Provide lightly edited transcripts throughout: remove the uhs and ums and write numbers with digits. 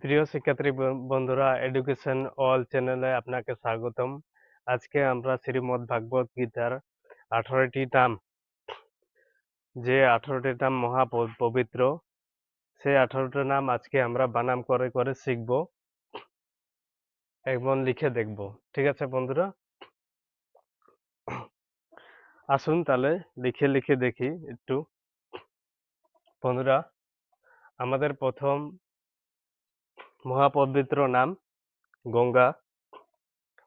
প্রিয় শিক্ষার্থী বন্ধুরা, এডুকেশন অল চ্যানেলে আপনাকে স্বাগতম। আজকে আমরা শ্রীমদ্ ভাগবত গীতার 18টি নাম, যে 18টি নাম মহা পবিত্র, সেই 18টি নাম আজকে আমরা বানাম করে করে শিখব এবং লিখে দেখব। ঠিক আছে বন্ধুরা, আসুন তাহলে লিখে লিখে দেখি একটু। বন্ধুরা, আমাদের প্রথম মহাপবিত্র নাম গঙ্গা।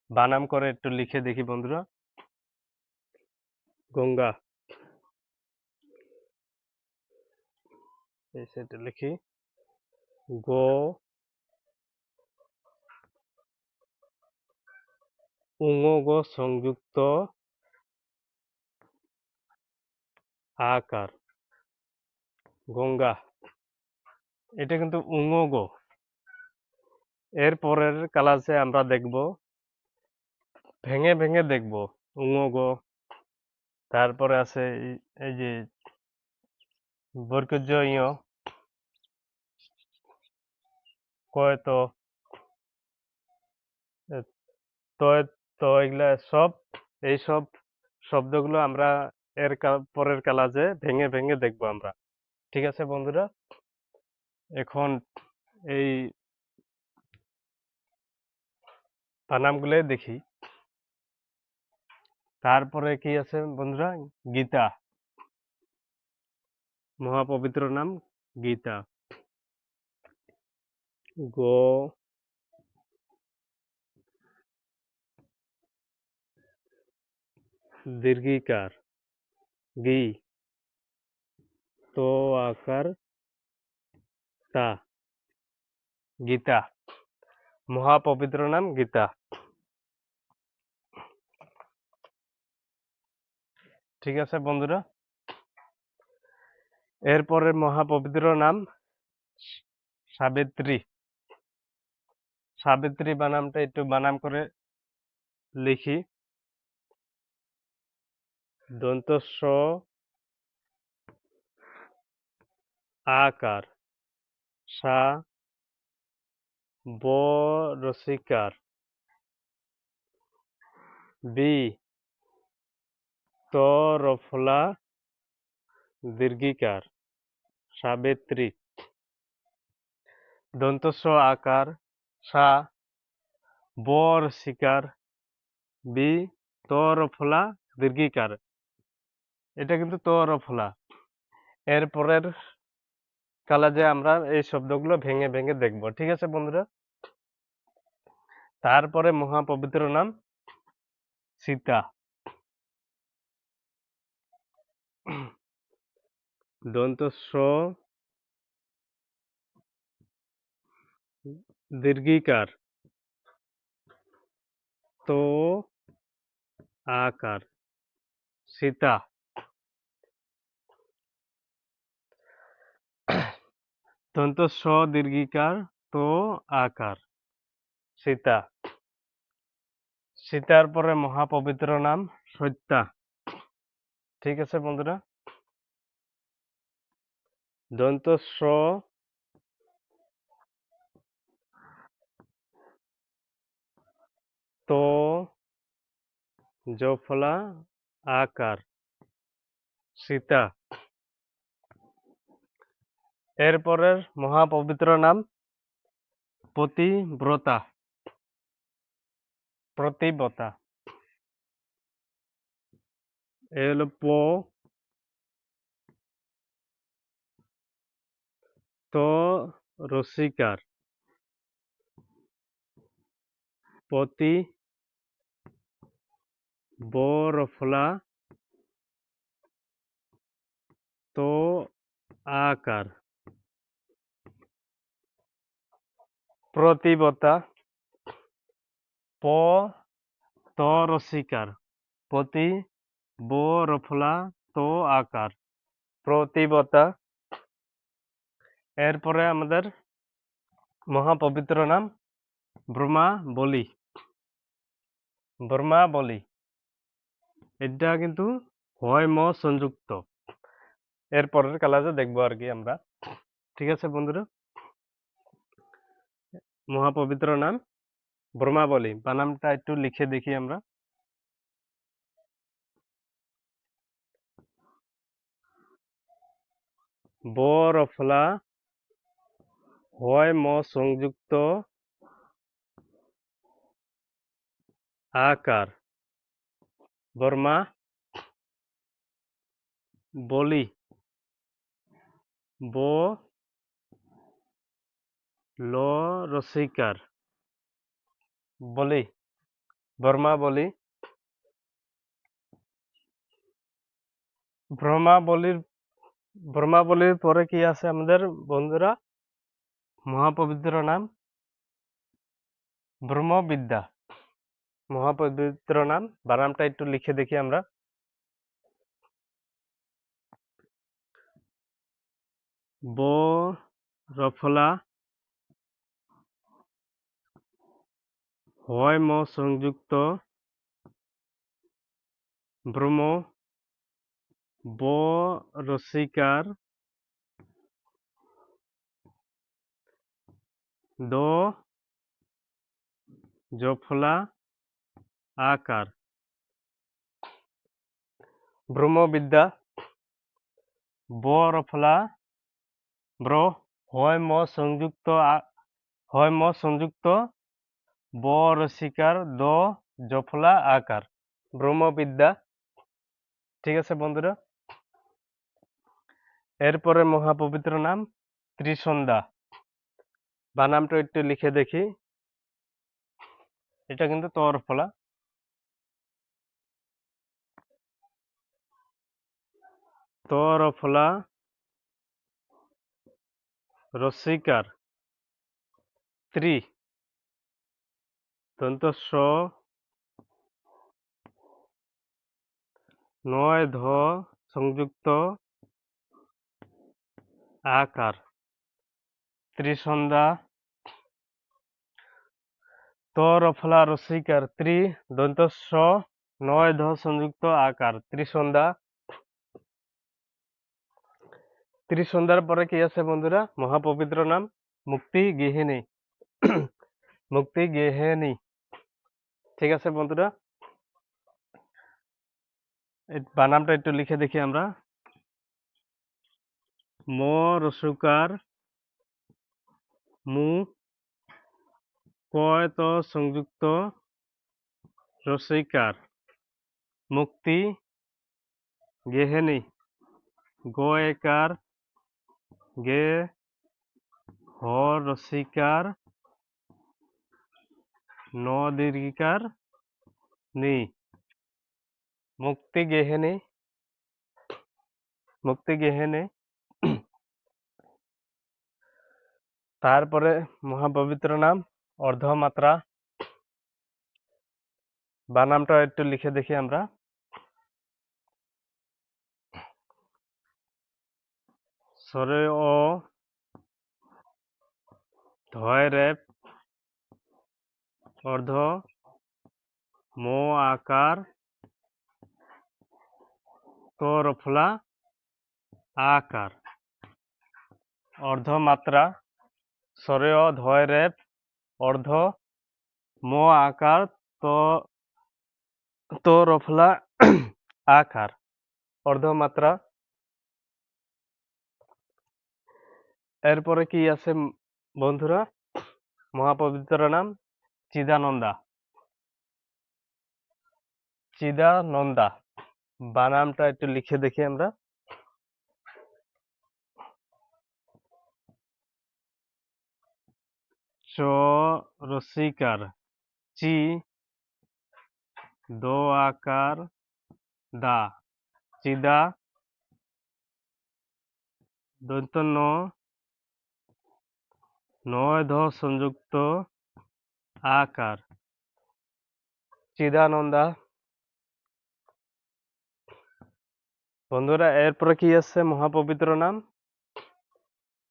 বানাম করে একটু লিখে দেখি বন্ধুরা। গঙ্গা, সেটা লিখি। গো উঙগ সংযুক্ত আকার, গঙ্গা। এটা কিন্তু উঙগ। এর পরের ক্লাসে আমরা দেখব, ভেঙে ভেঙে দেখব। উঙগ, তারপরে আছে এই যে বর্গজ ইয়, কয়ত, তয়, তো এগুলা সব, এইসব শব্দগুলো আমরা এর পরের ক্লাসে ভেঙে ভেঙে দেখব আমরা। ঠিক আছে বন্ধুরা, এখন এই বানামগুলো দেখি। তারপরে কি আছে বন্ধুরা? গীতা, মহাপবিত্র নাম গীতা। গো দীর্ঘিকার, গি, তো আকার তা, গীতা। মহাপবিত্র নাম গীতা। ঠিক আছে বন্ধুরা, এরপরে মহাপবিত্র নাম সাবিত্রী। সাবিত্রী বানামটা একটু বানাম করে লিখি। দন্ত স আকার, সা, ব রসিকার, বি, ত রফলা দীর্ঘিকার, সাবিত্রী। দন্ত স আকার, সা, ব রসিকার, বি, ত রফলা দীর্ঘিকার। এটা কিন্তু ত রফলা। এরপরের ক্লাসে আমরা এই শব্দগুলো ভেঙে ভেঙে দেখব। ঠিক আছে বন্ধুরা, তারপরে মহাপবিত্র নাম সীতা। দন্ত স দীর্ঘিকার, তো আকার, সীতা। দন্ত স দীর্ঘিকার, তো আকার, সীতা। সীতার পরে মহাপবিত্র নাম সত্যা। ঠিক আছে বন্ধুরা, দন্ত স, তো জফলা আকার, সীতা। এরপরের মহাপবিত্র নাম পতিব্রতা। প্রতিব্রতা, এ হলো প, তো রসিকার, পতি, ব রফলা, তো আকার, প্রতিব্রতা, প, ত রসিকার, পতি, ব রফলা, তো আকার, প্রতিব্রতা। এরপরে আমাদের মহাপবিত্র নাম ব্রহ্মা বলি। ব্রহ্মা বলি, এটা কিন্তু হয় ম সংযুক্ত। এরপরের ক্লাসে দেখবো আর কি আমরা। ঠিক আছে বন্ধুরা, মহাপবিত্র নাম ব্রহ্মাবলী। বানানটা একটু লিখে দেখি আমরা। ব রফলা হয় ম সংযুক্ত আকার বর্মা বলি ব ল রসিকার বলি বর্মা বলি ব্রহ্মাবলীর পরে কি আছে আমাদের বন্ধুরা? মহাপবিত্র নাম ব্রহ্মবিদ্যা। মহাপবিত্র নাম বানানটা একটু লিখে দেখি আমরা। ব রফলা হয় ম সংযুক্ত ব্রহ্ম ব রসিকার দ জফলা আকার ব্রহ্মবিদ্যা ব রফলা ব্র হয় ম সংযুক্ত হয় ম সংযুক্ত ব রসিকার দ জফলা আকার ব্রহ্মবিদ্যা। ঠিক আছে বন্ধুরা, এরপরে মহাপবিত্র নাম ত্রিসন্ধ্যা। বানামটা একটু লিখে দেখি। এটা কিন্তু তর ফলা। তর ফলা রসিকার ত্রি দন্ত স নয় ধ সংযুক্ত আকার ত্রিসন্ধ্যা। তর ফলা রসিকার ত্রি দন্ত স নয় ধ সংযুক্ত আকার ত্রিসন্ধ্যা। ত্রিসন্ধ্যার পরে কি আছে বন্ধুরা? মহাপবিত্র নাম মুক্তি গৃহিণী। মুক্তি গৃহিণী। ঠিক আছে বন্ধুরা, বানামটা একটু লিখে দেখি আমরা। ম রসুকার মু কয় ত সংযুক্ত রসিকার মুক্তি গেহেনি গয়কার গে হ রসিকার ন দীর্ঘিকার নি মুক্তি গেহেনি মুক্তি গেহেনি। তারপরে মহাপবিত্র নাম অর্ধমাত্রা। বানামটা একটু লিখে দেখি আমরা। সরে ও ধয় রেপ অর্ধ মো আকার তরফলা আকার অর্ধমাত্রা সরে ও ধয় রেপ অর্ধ মো আকার তরফলা আকার অর্ধমাত্রা। এরপরে কি আছে বন্ধুরা? মহাপবিত্র নাম চিদানন্দা। চিদানন্দা বানামটা একটু লিখে দেখি আমরা। চ রসিকার চি দো আকার দা চিদা দৈত্য ন নয় ধ সংযুক্ত আকার চিদানন্দা। বন্ধুরা এরপরে কি আছে মহাপবিত্র নাম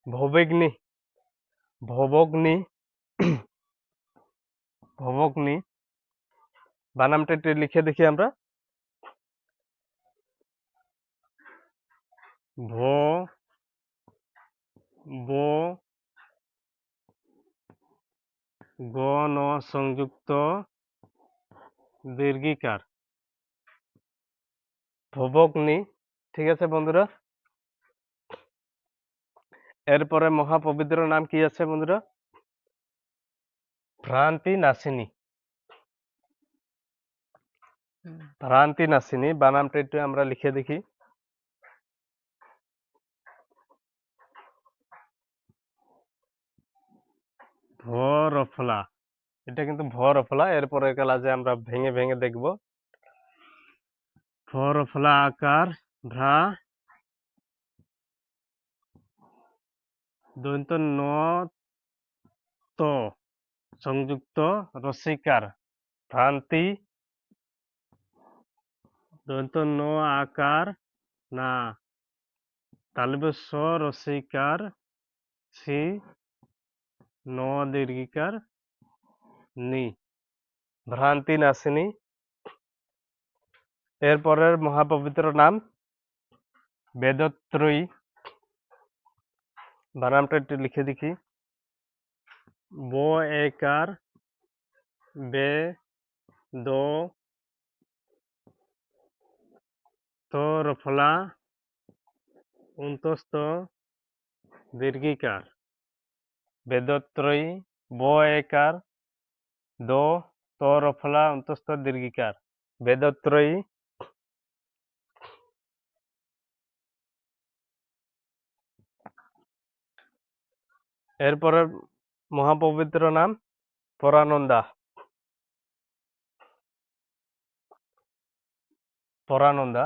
ভবেগ্নি। ভবগ্নি ভবগ্নি বানামটা একটু লিখে দেখি আমরা। ভ ব গ ন সংযুক্ত দীর্ঘিকার ভবগ্নি। ঠিক আছে বন্ধুরা, এরপরে মহাপবিত্র নাম কি আছে বন্ধুরা? ভ্রান্তি নাশিনী। ভ্রান্তি নাশিনী বানামটা একটু আমরা লিখে দেখি। ভ রফলা, এটা কিন্তু ভ রফলা। এরপরে ক্লাসে আমরা ভেঙে ভেঙে দেখব। ভ রফলা আকার ভ্রা দন্ত ন ত সংযুক্ত রসিকার ভ্রান্তি দন্ত ন আকার না তালবে স রসিকার সি ন দীর্ঘিকার নি, ভ্রান্তি নাশিনী। এরপরের মহাপবিত্র নাম বেদত্রয়ী, বানামটা একটু লিখে দেখি। ব একার বে দো ত রফলা অন্তস্থ দীর্ঘিকার বেদত্রয়ী ব একার দো ত রফলা অন্তস্থ দীর্ঘিকার বেদত্রয়ী। এরপরের মহাপবিত্র নাম পরানন্দা। পরানন্দা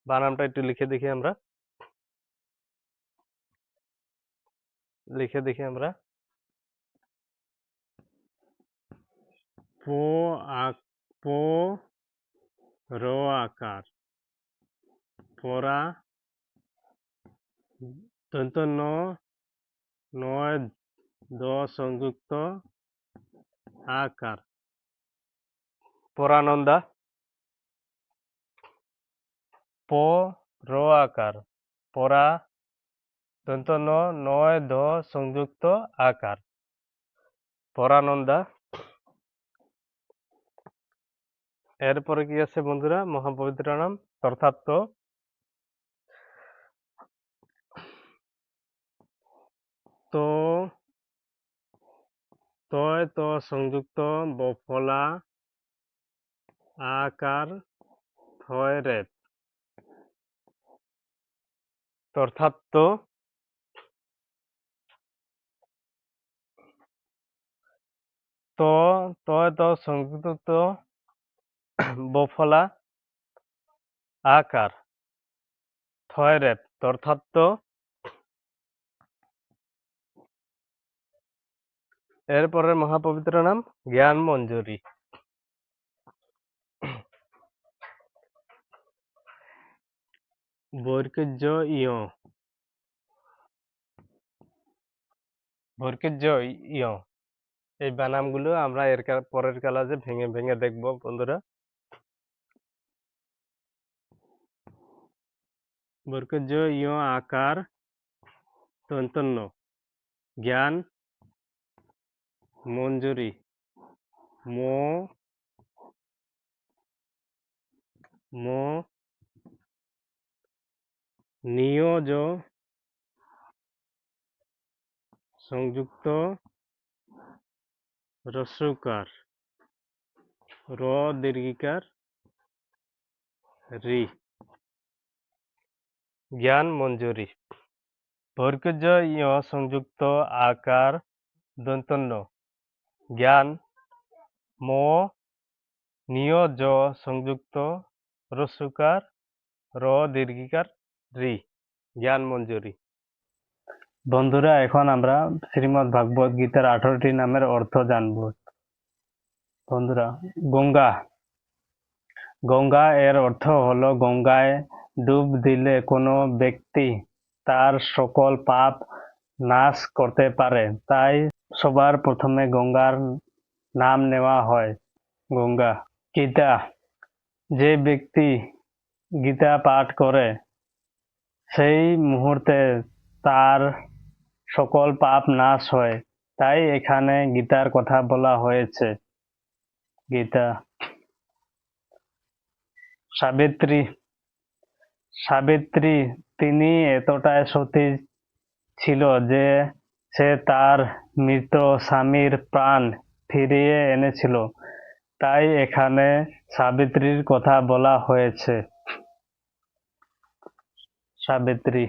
বানামটা একটু লিখে দেখি আমরা। পো পো র আকার পরা দন্ত ন নয় দ সংযুক্ত আকার পরানন্দা। প র আকার পরা দন্ত ন নয় দ সংযুক্ত আকার পরানন্দা। এরপরে কি আছে বন্ধুরা? মহাপবিত্র নাম তথার্থ। তো তয় ত সংযুক্ত বফলা আকার থয় রেপ তথার্থ। তো তয় ত সংযুক্ত বফলা আকার থয় রেপ তথার্থ। এরপরের মহাপবিত্র নাম জ্ঞান মঞ্জুরি। বৈর্কর্য ইয় বৈর্কর্য ইয় এই বানামগুলো আমরা এর পরের ক্লাসে ভেঙে ভেঙে দেখব বন্ধুরা। বৈর্কর্য ইয় আকার তন্তন্য জ্ঞান মঞ্জুরি মো মো নিয়োজ সংযুক্ত রস্যকার র দীর্ঘিকার রি জ্ঞান মঞ্জুরি। বৈর্কর্য ইয় সংযুক্ত আকার দন্তন্য জ্ঞান মো নিয়োজ সংযুক্ত রস্যকার র দীর্ঘিকার রি জ্ঞান মঞ্জুরি। বন্ধুরা, এখন আমরা শ্রীমদ্ ভাগবত গীতার 18টি নামের অর্থ জানব। বন্ধুরা, গঙ্গা। গঙ্গা এর অর্থ হলো গঙ্গায় ডুব দিলে কোনো ব্যক্তি তার সকল পাপ নাশ করতে পারে, তাই সবার প্রথমে গঙ্গার নাম নেওয়া হয়। গঙ্গা। গীতা। যে ব্যক্তি গীতা পাঠ করে সেই মুহূর্তে তার সকল পাপ নাশ হয়, তাই এখানে গীতার কথা বলা হয়েছে। গীতা। সাবিত্রী তিনি এতটাই সতী ছিল যে সে তার মৃত স্বামীর প্রাণ ফিরিয়ে এনেছিল, তাই এখানে সাবিত্রীর কথা বলা হয়েছে। সাবিত্রী।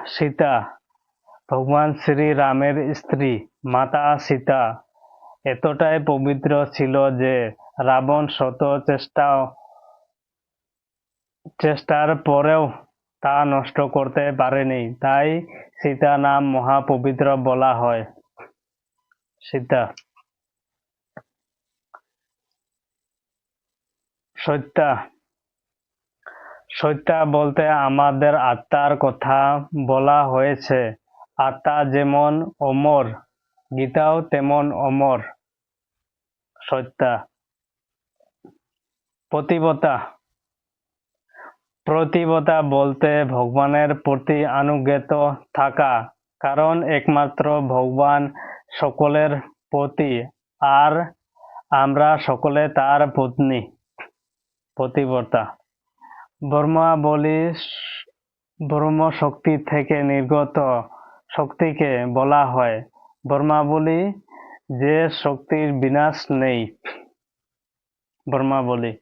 সীতা ভগবান শ্রী রামের স্ত্রী মাতা সীতা এতটাই পবিত্র ছিল যে রাবণ শত চেষ্টার পরেও তা নষ্ট করতে পারেনি, তাই সীতা নাম মহাপবিত্র বলা হয়। সীতা। সত্যা বলতে আমাদের আত্মার কথা বলা হয়েছে। আত্মা যেমন অমর, গীতাও তেমন অমর। সত্যা। প্রতিবতা বলতে ভগবানের প্রতি আনুগত্য থাকা, কারণ একমাত্র ভগবান সকলের পতি আর আমরা সকলে তার পত্নী। পতিব্রতা। ব্রহ্মশক্তি থেকে নির্গত শক্তিকে বলা হয় ব্রহ্মাবলী, যে শক্তির বিনাশ নেই। ব্রহ্মাবলী।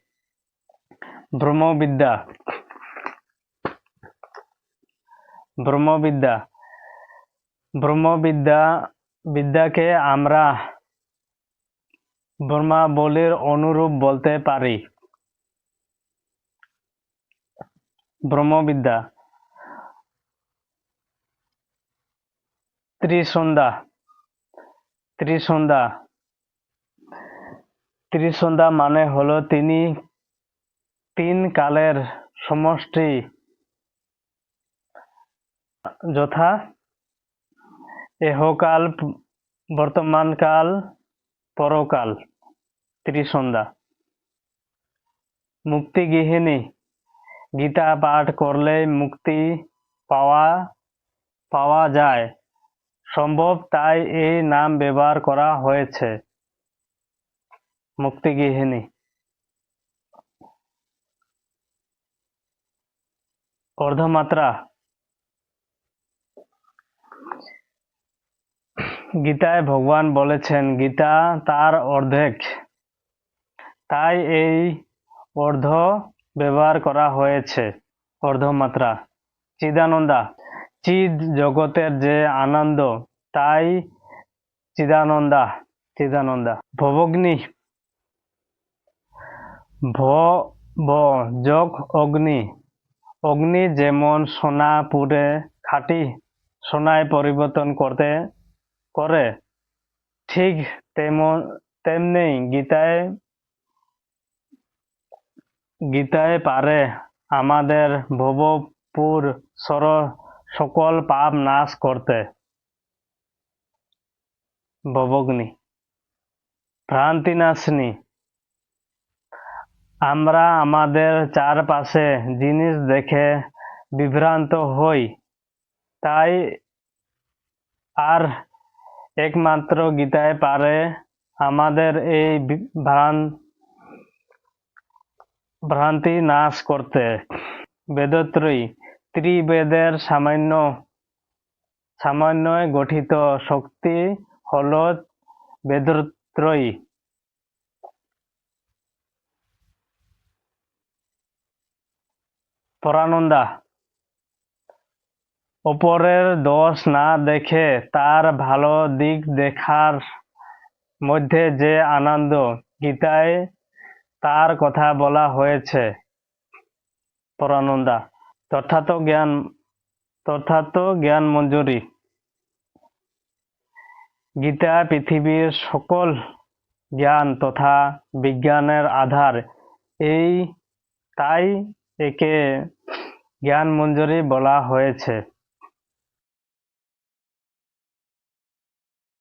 ব্রহ্মবিদ্যাকে আমরা ব্রহ্মাবলীর অনুরূপ বলতে পারি। ব্রহ্মবিদ্যা। ত্রিসন্ধ্যা মানে হলো তিন কালের সমষ্টি, যথা এহকাল, বর্তমানকাল, পরকাল। ত্রিসন্ধ্যা। মুক্তিগৃহিণী। গীতা পাঠ করলে মুক্তি পাওয়া যায় সম্ভব, তাই এই নাম ব্যবহার করা হয়েছে। মুক্তিগৃহিণী। অর্ধমাত্রা। গীতায় ভগবান বলেছেন গীতা তার অর্ধেক, তাই এই অর্ধ ব্যবহার করা হয়েছে। অর্ধমাত্রা। চিদানন্দা। চিদ জগতের যে আনন্দ, তাই চিদানন্দা। ভবগ্নি। যোগ অগ্নি। অগ্নি যেমন সোনা পুড়ে খাঁটি সোনায় পরিবর্তন করে, ঠিক তেমনি গীতায় পারে আমাদের ভবপুর সকল পাপ নাশ করতে। ভবগ্নি। ভ্রান্তিনাশিনী। আমরা আমাদের চারপাশে জিনিস দেখে বিভ্রান্ত হই, তাই আর একমাত্র গীতায় পারে আমাদের এই ভ্রান্তি নাশ করতে। বেদত্রয়ী। ত্রিবেদের সমন্বয়ে গঠিত শক্তি হল বেদত্রয়ী। পরানন্দা। অপরের দোষ না দেখে তার ভালো দিক দেখার মধ্যে যে আনন্দ, গীতায় তার কথা বলা হয়েছে। পরানন্দা। তথার্থ জ্ঞান মঞ্জুরি। গীতা পৃথিবীর সকল জ্ঞান তথা বিজ্ঞানের আধার, তাই একে জ্ঞান মঞ্জুরি বলা হয়েছে।